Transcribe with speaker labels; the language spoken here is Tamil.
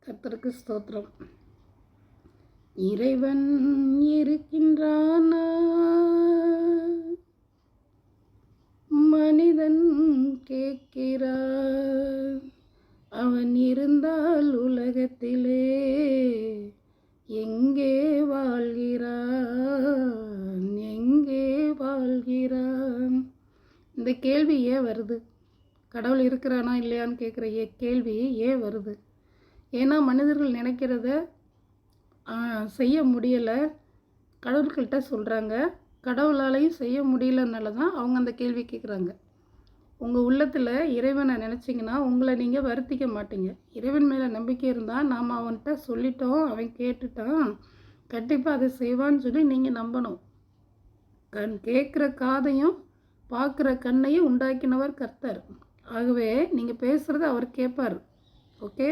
Speaker 1: கர்த்தருக்கு ஸ்தோத்திரம். இறைவன் இருக்கின்றானா, மனிதன் கேட்கிறான். அவன் இருந்தால் உலகத்திலே எங்கே வாழ்கிறான், எங்கே வாழ்கிறான்? இந்த கேள்வி ஏன் வருது? கடவுள் இருக்கிறானா இல்லையான்னு கேட்குற கேள்வி ஏன் வருது? ஏன்னா மனிதர்கள் நினைக்கிறத செய்ய முடியலை, கடவுள்கிட்ட சொல்கிறாங்க. கடவுளாலையும் செய்ய முடியலனால தான் அவங்க அந்த கேள்வி கேட்குறாங்க. உங்கள் உள்ளத்தில் இறைவனை நினச்சிங்கன்னா உங்களை நீங்கள் வருத்திக்க மாட்டீங்க. இறைவன் மேலே நம்பிக்கை இருந்தால் நாம் அவன்கிட்ட சொல்லிட்டோம், அவன் கேட்டுட்டான், கண்டிப்பாக அதை செய்வான்னு சொல்லி நீங்கள் நம்பணும். கேட்குற காதையும் பார்க்குற கண்ணையும் உண்டாக்கினவர் கர்த்தர். ஆகவே நீங்கள் பேசுகிறத அவர் கேட்பார். ஓகே.